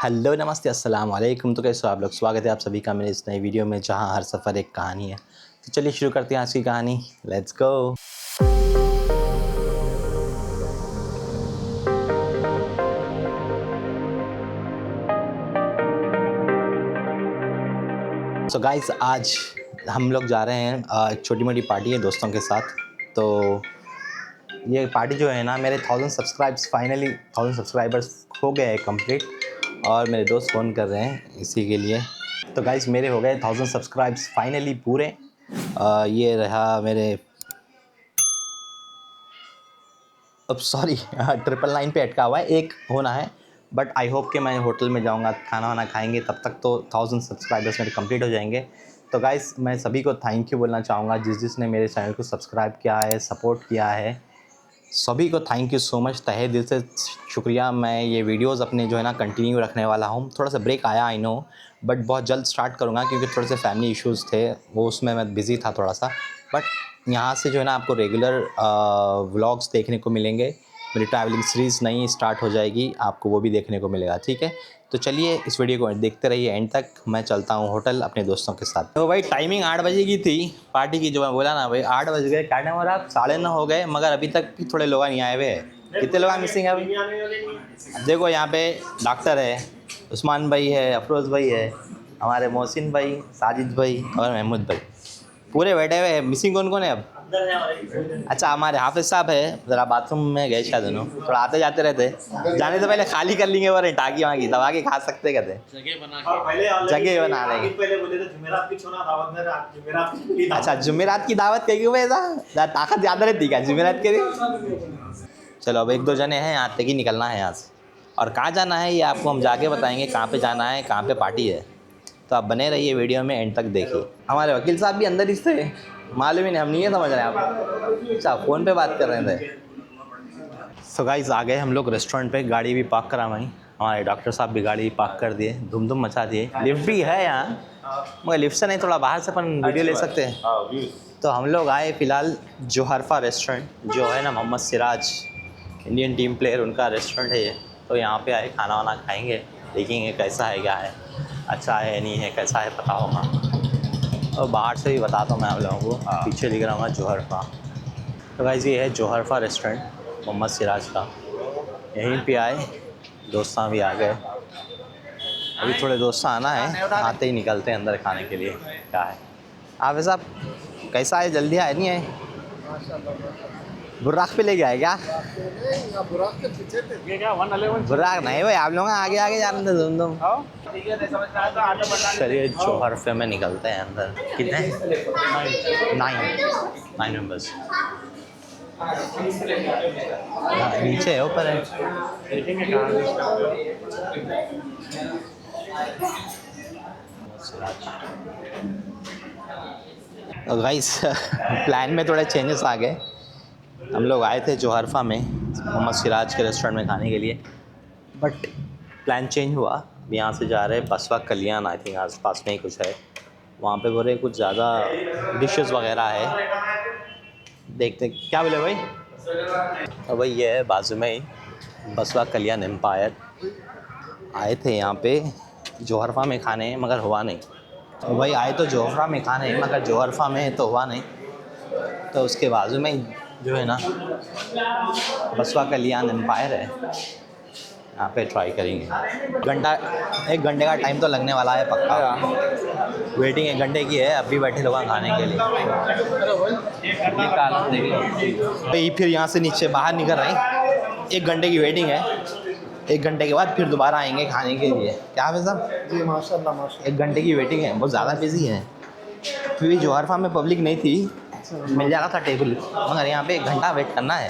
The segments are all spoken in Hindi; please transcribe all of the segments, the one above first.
हेलो नमस्ते अस्सलाम वालेकुम। तो कैसे हो आप लोग? स्वागत है आप सभी का मेरे इस नई वीडियो में जहां हर सफ़र एक कहानी है। तो चलिए शुरू करते हैं आज की कहानी। Let's go. सो गाइस, आज हम लोग जा रहे हैं एक छोटी मोटी पार्टी है दोस्तों के साथ। तो ये पार्टी जो है ना, मेरे 1000 सब्सक्राइबर्स हो गए हैं कंप्लीट, और मेरे दोस्त फ़ोन कर रहे हैं इसी के लिए। तो गाइस, मेरे हो गए 1000 सब्सक्राइब्स फाइनली पूरे। ये रहा मेरे, अब सॉरी 999 पे अटका हुआ है, एक होना है। बट आई होप कि मैं होटल में जाऊंगा, खाना वाना खाएंगे, तब तक तो 1000 सब्सक्राइबर्स मेरे कंप्लीट हो जाएंगे। तो गाइस, मैं सभी को थैंक यू बोलना चाहूँगा जिसने मेरे चैनल को सब्सक्राइब किया है, सपोर्ट किया है। सभी को थैंक यू सो मच, तहे दिल से शुक्रिया। मैं ये वीडियोस अपने जो है ना कंटिन्यू रखने वाला हूँ। थोड़ा सा ब्रेक आया आई नो, बट बहुत जल्द स्टार्ट करूँगा क्योंकि थोड़े से फैमिली इश्यूज़ थे, वो उसमें मैं बिज़ी था थोड़ा सा। बट यहाँ से जो है ना आपको रेगुलर व्लॉग्स देखने को मिलेंगे। मेरी ट्रैवलिंग सीरीज़ नई स्टार्ट हो जाएगी, आपको वो भी देखने को मिलेगा, ठीक है। तो चलिए इस वीडियो को देखते रहिए एंड तक। मैं चलता हूँ होटल अपने दोस्तों के साथ। तो भाई टाइमिंग 8 बजे की थी पार्टी की, जो मैं बोला ना भाई 8 बज गए, क्या टाइम हो रहा है? 9:30 हो गए, मगर अभी तक भी थोड़े लोग नहीं आए हुए हैं। कितने लोग मिसिंग है अभी? देखो यहाँ पे डॉक्टर है, उस्मान भाई है, अफरोज़ भाई है, हमारे मोहसिन भाई, साजिद भाई और महमूद भाई पूरे बैठे हुए हैं। मिसिंग कौन कौन है अब? अच्छा, हमारे हाफिज साहब है, ज़रा बाथरूम में गए शायद दोनों, थोड़ा आते जाते रहते। जाने से पहले खाली कर लेंगे और टाकी वाकी दबा के खा सकते कहते, जगह बना लेंगे। अच्छा, जुमेरात की दावत कहेगी भाई, ऐसा ताकत ज़्यादा रहती क्या जुमेरात के दिन? चलो अब 1-2 जने हैं, यहाँ तक ही निकलना है यहाँ से। और कहाँ जाना है ये आपको हम जाके बताएंगे, कहाँ पे जाना है, कहाँ पे पार्टी है। तो आप बने रहिए वीडियो में एंड तक देखिए। हमारे वकील साहब भी अंदर ही थे, मालूम ही नहीं, हम नहीं है समझ रहे हैं आप। अच्छा, फ़ोन पे बात कर रहे थे। सो गाइस, आ गए हम लोग रेस्टोरेंट पे, गाड़ी भी पार्क करा वहीं। हमारे डॉक्टर साहब भी गाड़ी पार्क कर दिए, धूम धूम मचा दिए। लिफ्ट भी है यहाँ, मगर लिफ्ट से नहीं, थोड़ा बाहर से अपन वीडियो ले सकते हैं। तो हम लोग आए फ़िलहाल जोहरफा रेस्टोरेंट, जो है ना Mohammed Siraj Indian team player, उनका रेस्टोरेंट है ये। तो यहाँ पे आए, खाना वाना खाएंगे, देखेंगे कैसा है, क्या है, अच्छा है नहीं है, कैसा है पता होगा। और बाहर से भी बताता हूँ मैं आप लोगों को, पीछे लिख रहा हूँ जोहरफा। तो गाइस, ये है जोहरफा रेस्टोरेंट मोहम्मद सिराज का। यहीं पे आए, दोस्तां भी आ गए। अभी थोड़े दोस्तां आना है, आते ही निकलते हैं अंदर खाने के लिए। क्या है आप साहब, कैसा है? जल्दी आए नहीं आए? बुर्राक पे ले गया है क्या? बुर्राक नहीं भाई, आप लोग आगे आगे जाने दो तुम। चलिए जोहरफे में निकलते हैं अंदर। कितने? 9 मेंबर्स। नीचे है, ऊपर है। गाइस प्लान में थोड़े चेंजेस आ गए। हम लोग आए थे जोहरफा में मोहम्मद सिराज के रेस्टोरेंट में खाने के लिए, बट प्लान चेंज हुआ। अब यहाँ से जा रहे हैं बसवा कल्याण, आई थिंक आस पास में ही कुछ है। वहाँ पे बोले कुछ ज़्यादा डिशेस वगैरह है, देखते क्या बोले भाई। और भाई ये है बाजू में ही बसवा कल्याण एम्पायर। आए थे यहाँ पे जोहरफा में खाने, मगर हुआ नहीं। तो भाई आए तो जोहरफा में खाने, मगर जोहरफा में तो हुआ नहीं। तो उसके बाजू में जो है ना बसवा कल्याण एम्पायर है, यहाँ पे ट्राई करेंगे। 1 घंटे का टाइम तो लगने वाला है पक्का। वेटिंग 1 घंटे की है, अब भी बैठे लोग खाने के लिए। भाई फिर यहाँ से नीचे बाहर निकल रहे हैं, 1 घंटे की वेटिंग है। 1 घंटे के बाद फिर दोबारा आएंगे खाने के लिए। क्या है साहब? जी माशाल्लाह माशाल्लाह। 1 घंटे की वेटिंग है, बहुत ज़्यादा बिजी है क्योंकि जोहरफा में पब्लिक नहीं थी, मिल जाना था टेबल, मगर यहाँ पे 1 घंटा वेट करना है।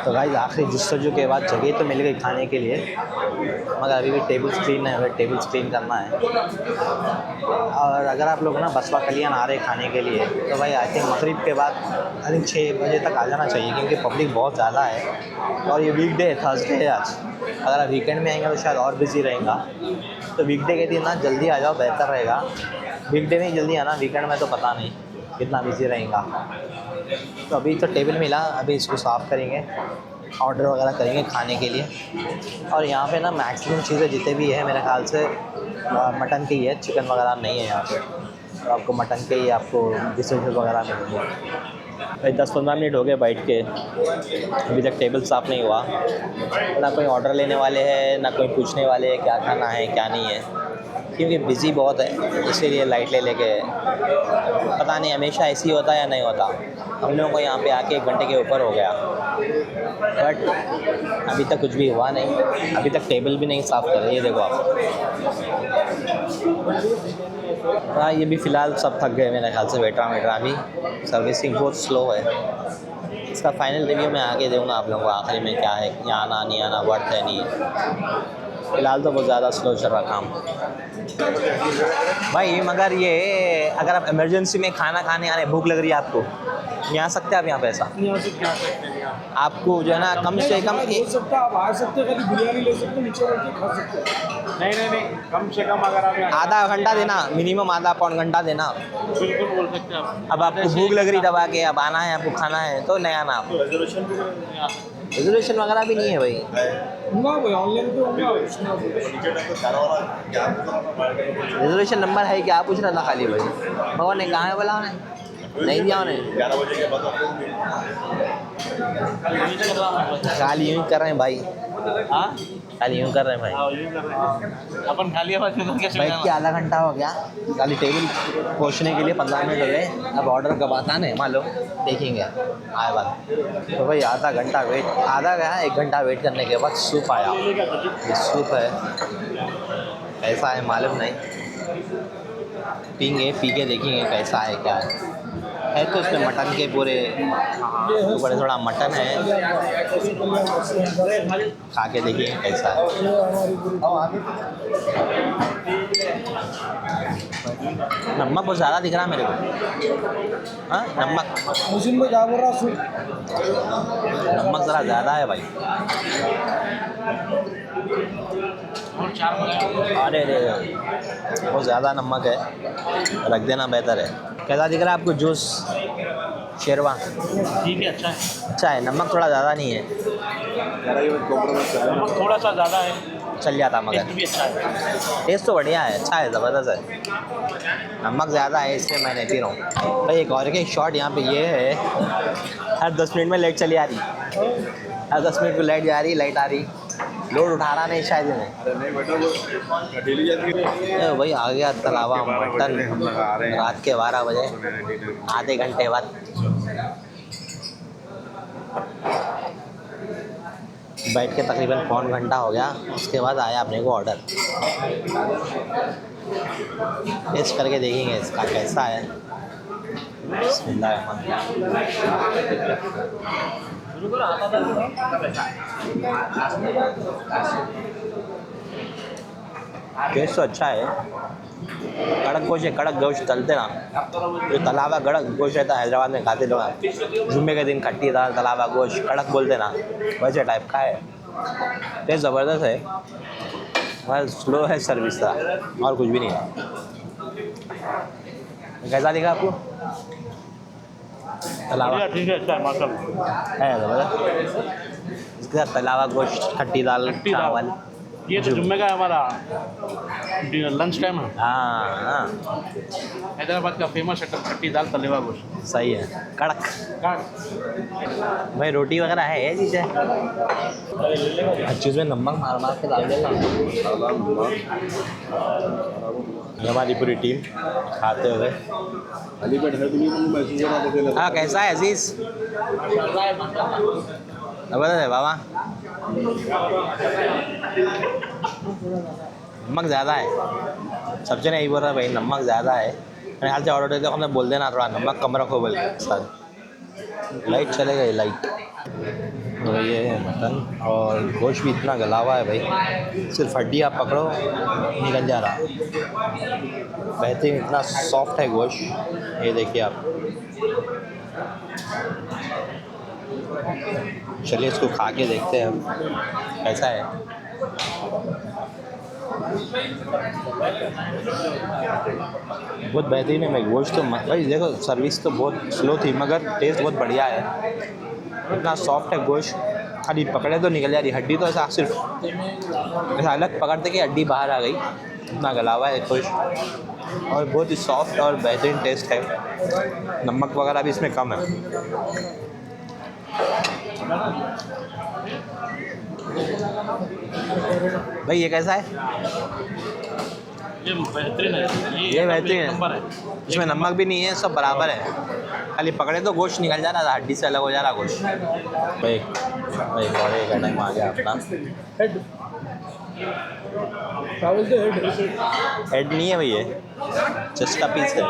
तो गाइस आखिरी जस्तजू के बाद जगह तो मिल गई खाने के लिए, मगर अभी भी टेबल स्क्रीन है, टेबल स्क्रीन करना है। और अगर आप लोग ना बसवा कल्याण आ रहे खाने के लिए, तो भाई आई थिंक मगरिब के बाद आई थिंक 6 बजे तक आ जाना चाहिए, क्योंकि पब्लिक बहुत ज़्यादा है। और ये वीकडे है, थर्सडे है आज। अगर आप वीकेंड में आएंगे तो शायद और बिजी रहेगा। तो वीकडे के दिन ना जल्दी आ जाओ, बेहतर रहेगा। वीकडे में जल्दी आना, वीकेंड में तो पता नहीं कितना बिजी रहेगा। तो अभी तो टेबल मिला, अभी इसको साफ़ करेंगे ऑर्डर वगैरह करेंगे खाने के लिए। और यहाँ पे ना मैक्सिमम चीज़ें जितने भी है मेरे ख्याल से मटन की ही है, चिकन वगैरह नहीं है यहाँ पे। तो आपको मटन के ही आपको डिशेज वगैरह मिलेंगे। भाई 10-15 मिनट हो गए बैठ के, अभी तक टेबल साफ़ नहीं हुआ। ना कोई ऑर्डर लेने वाले हैं, ना कोई पूछने वाले हैं क्या खाना है क्या नहीं है, क्योंकि बिज़ी बहुत है इसीलिए लाइट ले लेके। पता नहीं हमेशा ऐसे ही होता है या नहीं होता। हम लोगों को यहाँ पे आके 1 घंटे के ऊपर हो गया, बट अभी तक कुछ भी हुआ नहीं। अभी तक टेबल भी नहीं साफ़ कर रहे, ये देखो आप। हाँ, ये भी फ़िलहाल सब थक गए मेरे ख्याल से। वेटरा भी सर्विसिंग बहुत स्लो है। इसका फाइनल रिव्यू मैं आगे दूँगा आप लोगों को आखिरी में, क्या है यहाँ आना नहीं आना, वर्थ है नहीं। फ़िलहाल तो बहुत ज़्यादा स्लो चल रहा काम भाई। मगर ये अगर आप इमरजेंसी में खाना खाने आ रहे, भूख लग रही है आपको, नहीं आ सकते आप यहाँ पे? ऐसा आपको जो है ना कम से कम आप आ सकते हैं, कभी बिरयानी ले सकते हैं, नीचे बैठ के खा सकते हैं। नहीं, कम से कम अगर आप आधा घंटा देना, मिनिमम आधा पौन घंटा देना। बिल्कुल बोल सकते हैं आप। अब आपको भूख लग रही दबा के, अब आना है आपको खाना है तो नहीं आना। आप रिजर्वेशन वगैरह भी नहीं है भाई। ऑनलाइन रिजर्वेशन नंबर है क्या पूछ रहा था खाली भाई। भगवान ने कहा है बोला उन्हें, नहीं दिया उन्हें। 11 बजे के बाद खाली यूँ ही कर रहे हैं भाई। हाँ, खाली यूँ कर रहे हैं भाई। अपन खाली आवाज में कैसे बैठ के आधा घंटा हो गया, खाली टेबल पहुँचने के लिए 15 मिनट हो गए। अब ऑर्डर कब आता नहीं मालूम, देखेंगे आए बात। तो भाई आधा घंटा वेट, आधा गया 1 घंटा वेट करने के बाद सूप आया। ये सूप है, कैसा है मालूम नहीं, पीएंगे, पी के देखेंगे कैसा है क्या है। तो उसमें मटन के पूरे ऊपर थोड़ा मटन है, खा के देखिए कैसा है। नमक बहुत ज़्यादा दिख रहा है मेरे को। हाँ नमक, नमक ज़रा ज़्यादा है भाई। अरे अरे बहुत ज़्यादा नमक है, रख देना बेहतर है। कैसा दिख रहा है आपको जूस? शेरवा ठीक है, अच्छा है, नमक थोड़ा ज़्यादा नहीं है, थोड़ा सा ज़्यादा है, चल जाता मगर भी अच्छा है। टेस्ट तो बढ़िया है, अच्छा है, ज़बरदस्त है। नमक ज़्यादा है इसलिए मैं नहीं पी रहा हूँ भाई। एक और के शॉट यहाँ पे ये है, हर 10 मिनट में लाइट चली आ रही, हर 10 मिनट में लाइट जा रही, लाइट आ रही। लोड उठा रहा नहीं शायद इन्हें। भाई आ गया तलावा मटन रात के 12 बजे, आधे घंटे बाद। बैठ के तकरीबन पौन घंटा हो गया, उसके बाद आया अपने को ऑर्डर। टेस्ट करके देखेंगे इसका कैसा है। टेस्ट तो अच्छा है, कड़क गोश्त है, कड़क गोश्त तलते ना, जो तलावा कड़क गोश्त रहता है हैदराबाद में खाते लोग, जुम्मे के दिन खट्टी दाल तलावा गोश्त कड़क बोलते ना, वैसे टाइप का है। टेस्ट ज़बरदस्त है, बस स्लो है सर्विस का, और कुछ भी नहीं है। कैसा दिखा आपको तलावा? ठीक है, अच्छा है, माशाल्लाह है ज़बरदस्त। इसके साथ तलावा गोश्त, खट्टी दाल, चावल। ये तो जुम्मे का हमारा लंच टाइम है। हाँ हैदराबाद का फेमस है खट्टी दाल तलेवा गोश्त, सही है, कड़क। भाई रोटी वगैरह है ये चीज़ है, हर चीज़ में नमक मार मार के डाल देना। हमारी पूरी टीम खाते हुए। हाँ कैसा है अजीज़? ज़बरदस्त है बाबा। नमक ज़्यादा है, सबसे नहीं बोल रहा भाई नमक ज़्यादा है। मेरे ख्याल से ऑर्डर देते हमने बोल देना थोड़ा नमक कम रखो बोल सर। लाइट चले गई लाइट। तो ये है मटन, और गोश्त भी इतना गला हुआ है भाई, सिर्फ हड्डी आप पकड़ो निकल जा रहा। बेहतरीन, इतना सॉफ्ट है गोश्त, ये देखिए आप। चलिए इसको खा के देखते हैं कैसा है। बहुत बेहतरीन है भाई गोश्त तो। भाई देखो सर्विस तो बहुत स्लो थी मगर टेस्ट बहुत बढ़िया है, इतना सॉफ्ट है गोश्त, खाली पकड़े तो निकल जा रही, हड्डी तो ऐसा सिर्फ ऐसा अलग पकड़ते कि हड्डी बाहर आ गई। इतना गला हुआ है खुश, और बहुत ही सॉफ्ट और बेहतरीन टेस्ट है। नमक वगैरह भी इसमें कम है। भाई ये कैसा है? ये बेहतरीन है, ये बेहतरीन नंबर है, है। इसमें नमक भी नहीं है, सब बराबर है। खाली पकड़े तो गोश्त निकल जा रहा था, हड्डी से अलग हो जा रहा गोश्त। भाई भाई बड़े का टाइम आ गया अपना। हेड चावल तो हेड हेड नहीं है भैया, चेस्ट का पीस है।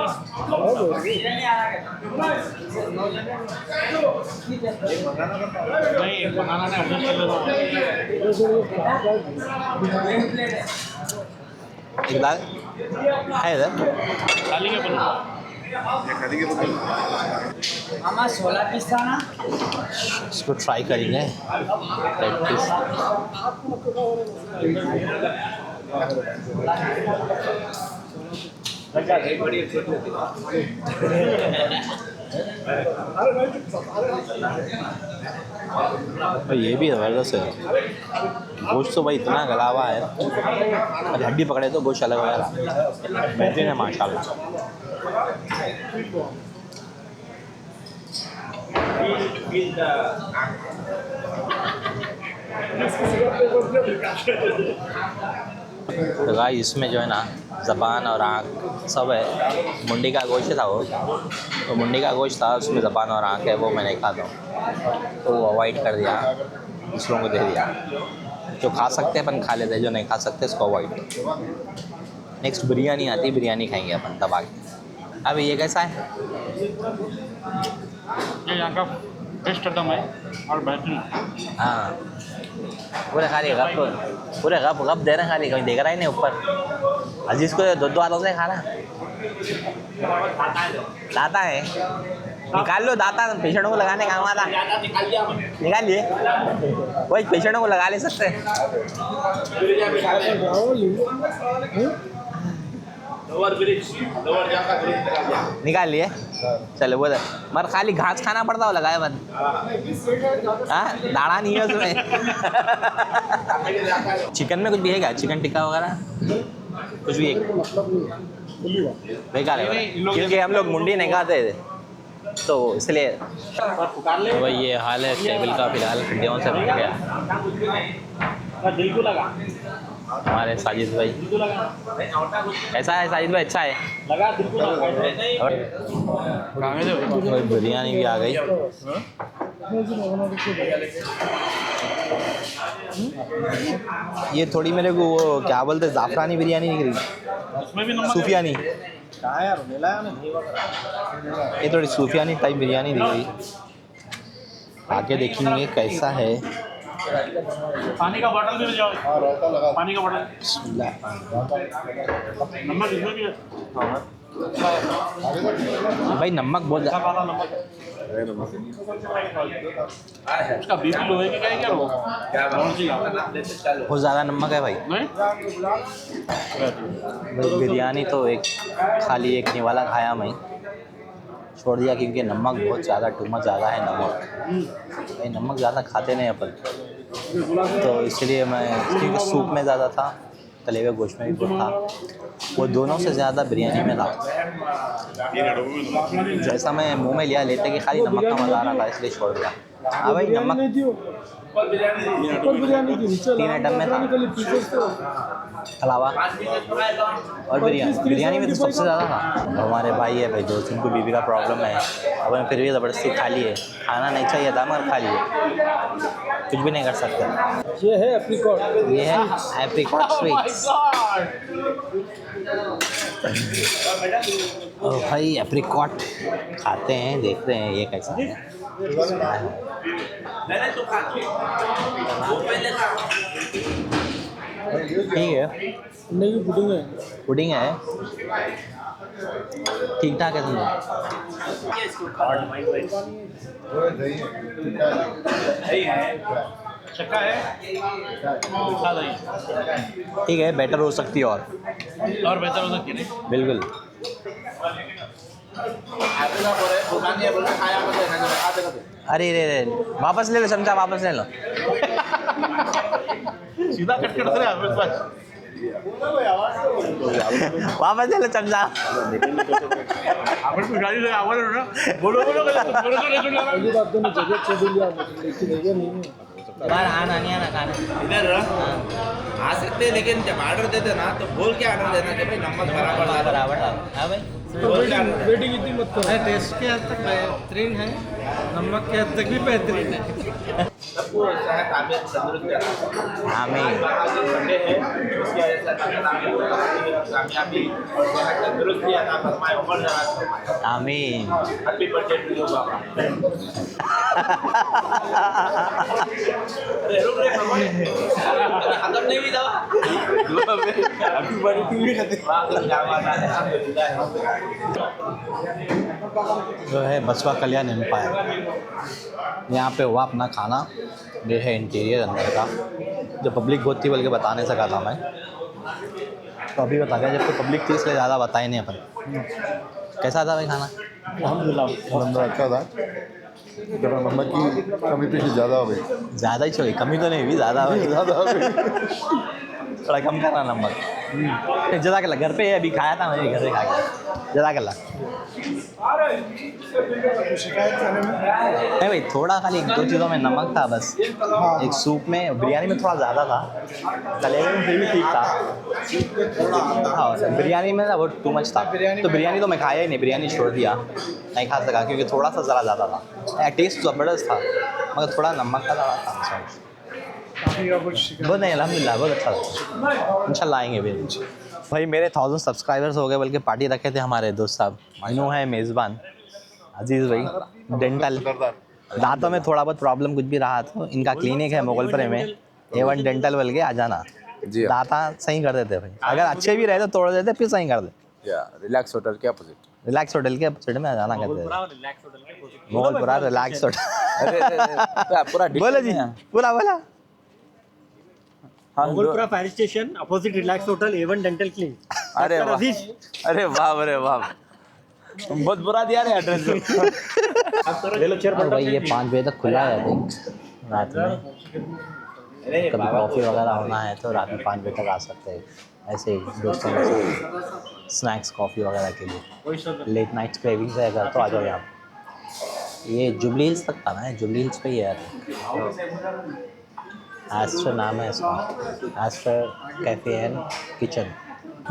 नहीं बनाना नहीं, एडजस्ट कर लेता एक बार है इधर। खाली के बनो। मामा 16 पीस था ना। इसको ट्राई करेंगे लेग पीस। भाई ये भी ज़बरदस्त है, गोश्त तो भाई इतना गला हुआ है, और हड्डी पकड़े तो गोश्त अलग हो जा रहा। बेहतरीन है माशाल्लाह। तो गाइस इसमें जो है ना ज़बान और आँख सब है। मुंडी का गोश्त था वो, तो मुंडी का गोश्त था, उसमें ज़बान और आँख है, वो मैं नहीं खाता हूँ, तो वो अवॉइड कर दिया, दूसरों को दे दिया। जो खा सकते हैं अपन खा लेते हैं, जो नहीं खा सकते इसको अवॉइड। नेक्स्ट बिरयानी आती है, बिरयानी खाएंगे अपन दबा के। अब ये कैसा है? ये यहाँ का टेस्ट एकदम है और बेहतरीन। हाँ पूरे खाली गप, पूरे गप गप दे रहे हैं, खाली कोई देख रहा ही नहीं ऊपर। अजीज़ को दो हाथों से खाना दाता है, निकाल लो दाता, पेशेंटों को लगाने काम आता। निकाल लिए, वही पेशेंटों को लगा ले सकते हैं। निकाल लिए, चलो वो मर खाली घास खाना पड़ता हो, लगाए बंद। हाँ दाढ़ा नहीं है उसमें। चिकन में कुछ भी है क्या? चिकन टिक्का वगैरह कुछ भी है? बेकार है भाई, क्योंकि हम लोग मुंडी नहीं खाते थे तो इसलिए। भाई ये हाल है टेबल का फिलहाल, हड्डियों से भर गया। दिल को लगा, हमारे साजिद भाई ऐसा है, साजिद भाई अच्छा है। लगा दिल को लगा। और बिरयानी भी आ गई। ये थोड़ी मेरे को वो क्या बोलते हैं, ज़ाफ़रानी बिरयानी दिख रही, उसमें भी नमक सूफियानी। ये थोड़ी सूफियानी टाइप बिरयानी दिख रही। आगे देखेंगे कैसा है। पानी का बोतल भी ले जाओ, पानी का बोतल। नमक इसमें भी है भाई, नमक बहुत नमक। उसका बीपी लो है कि क्या लो? बहुत ज़्यादा नमक है भाई। नहीं भाई बिरयानी तो एक खाली एक निवाला खाया मैं, छोड़ दिया क्योंकि नमक बहुत ज़्यादा, टू मच ज़्यादा है नमक। भाई नमक ज़्यादा खाते नहीं अपन, तो इसलिए मैं, क्योंकि सूप में ज़्यादा था, तले हुए गोश्त में भी बहुत था, वो दोनों से ज़्यादा बिरयानी में था। जैसा मैं मुंह में लिया लेते कि खाली नमक का मज़ा आ रहा था, इसलिए छोड़ दिया। हाँ भाई नमक 3 आइटम में था, अलावा और बिरयानी में तो सबसे ज़्यादा था। हमारे भाई है भाई दोस्त, उनको बीवी का प्रॉब्लम है, अब हमें फिर भी ज़बरदस्ती खा लिए। खाना नहीं चाहिए था मगर खा लिए, कुछ भी नहीं कर सकते। ये है एप्रिकॉट, ये है एप्रिकॉट स्वीट्स। और भाई एप्रिकॉट खाते हैं, देखते हैं ये कैसा है। ठीक है, नहीं पुडिंग है। पुडिंग है, ठीक ठाक है तुम। चक्का है, ठीक है, बेटर हो सकती है और बेहतर हो सकती है। बिल्कुल। अरे रे रे, वापस ले लो चमचा, वापस ले लो। सीधा कट कर रहे हैं बस। वापस चलो चल जा आपण तू गाडी आवाज ना बोलो बोलो पहली बात तो मैं जगह छोड़ दिया लेकिन ये नहीं है बाहर आना नहीं आना खाना इधर आ सकते हैं लेकिन जब ऑर्डर देते ना तो बोल के ऑर्डर देना कि भाई नमक बराबर डालो। बराबर डाल हाँ भाई वेटिंग इतनी मत करो टेस्ट के हद तक बेहतरीन है, नमक के हद तक भी बेहतरीन है। सबको ऐसा है ताबियत तंदुरुस्त रहना। आमीन संडे है उसकी वजह से कामयाबी और सेहत तंदुरुस्ती अता फरमाए उम्र दराज फरमाए। आमीन हैप्पी बर्थडे टू यू बाबा। अरे रुक रे भगवान खत्म नहीं हुई दवा। हैप्पी बर्थडे टू यू कहते वाह क्या बात है अल्हम्दुलिल्लाह। जो है बसवा कल्याण एम्पायर, यहाँ पे हुआ अपना खाना। ये है इंटीरियर अंदर का, जो पब्लिक बहुत थी बल्कि बता नहीं सका था मैं, तो अभी बता गया। जब तो पब्लिक थी इसलिए ज़्यादा बताए नहीं अपन। कैसा था भाई खाना? अलहमदिल्ला अच्छा था। जरा नमक की कमी पेशी ज़्यादा हो गई। ज़्यादा ही चाहिए, कमी तो नहीं हुई, ज़्यादा हुई। ज़्यादा हो गई। थोड़ा कम करना नंबर। जज़ाकल्लाह, घर पे अभी खाया था मैं, घर पे खा गया। जज़ाकल्लाह। नहीं भाई, थोड़ा खाली एक दो चीज़ों में नमक था बस। एक सूप में, बिरयानी में थोड़ा ज़्यादा था, कलेजे में फिर भी ठीक था। हाँ, बिरयानी में ना वो टू मच था। तो बिरयानी तो मैं खाया ही नहीं, बिरयानी छोड़ दिया, नहीं खा सका क्योंकि थोड़ा सा ज़रा ज़्यादा था। टेस्ट ज़बरदस्त था मगर थोड़ा नमक का ज़्यादा था। बहुत नहीं, अल्हम्दुलिल्लाह बहुत अच्छा था। इंशाल्लाह आएंगे भी। भाई मेरे 1000 सब्सक्राइबर्स हो गए, बल्कि पार्टी रखे थे हमारे दोस्त साहब। इन्हों है मेज़बान अजीज़ भाई, डेंटल दांतों में थोड़ा बहुत प्रॉब्लम कुछ भी रहा तो इनका क्लिनिक है मोगलपुरे में, A1 डेंटल बोल के आ जाना। जी दांता सही कर देते भाई, अगर अच्छे भी रहे तो तोड़ देते फिर सही कर दे। रिलैक्स होटल के अपोजिट। रिलैक्स होटल के अपोजिट में आ जाना कहते हैं। Moghalpura relax hotel. पूरा बोलो जी, बोला बोला। Moghalpura fire station opposite relax hotel A1 dental clinic. अरे वाह, अरे वाह, अरे वाह, बहुत बुरा दिया रे एड्रेस। और भाई ये 5 बजे तक खुला है देख रात में। कभी कॉफ़ी वगैरह होना है तो रात में 5 बजे तक आ सकते हैं, ऐसे ही दोस्तों के साथ स्नैक्स कॉफ़ी वगैरह के लिए। लेट नाइट क्रेविंग्स है अगर तो आ जाओ यहाँ। ये जुबली हिल्स तक था ना, जुबली हिल्स पे ही है। एस्टर नाम है इसका, Aster cafe and kitchen.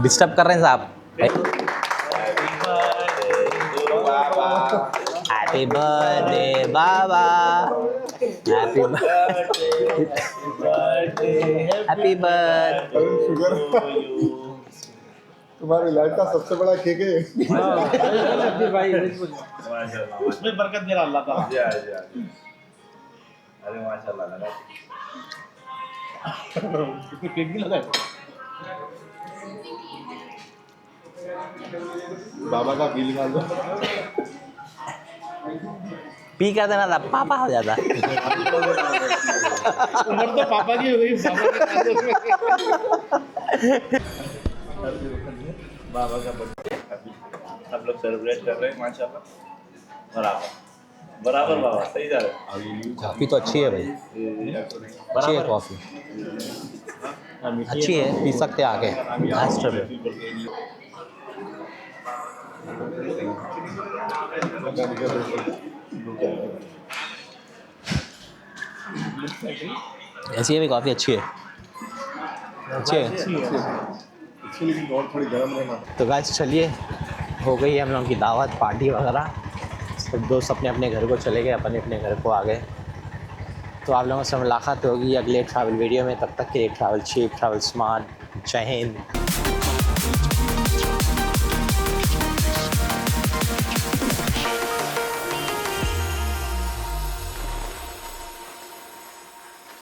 Disturb कर रहे हैं साहब। हैप्पी बर्थडे बाबा, हैप्पी हैप्पी बर्थडे। शुगर तुम्हारी लाइफ का सबसे बड़ा केक है। उसमें बरकत दे रहा अल्लाह ताला। अरे माशाल्लाह लगा इसमें केक भी लगा है। बाबा का बिल निकाल दो। पी कर देना था, पापा हो जाता। उम्र तो पापा की हो गई, बाबा का बर्थडे सब लोग सेलिब्रेट कर रहे हैं माशाल्लाह। बराबर बराबर बाबा सही जा रहे हैं। कॉफ़ी तो अच्छी है भाई, अच्छी है कॉफ़ी, अच्छी है, पी सकते हैं आगे एस्टर में। ऐसी है भी कॉफ़ी अच्छी है, अच्छी है। इसके लिए और थोड़ी गर्म रहना। तो गाइस चलिए, हो गई है हम लोगों की दावत पार्टी वगैरह। सब दोस्त अपने अपने घर को चले गए, अपने अपने घर को आ गए। तो आप लोगों से मुलाकात होगी अगले ट्रैवल वीडियो में। तब तक के लिए ट्रैवल चीप, ट्रैवल स्मार्ट। जय हिंद।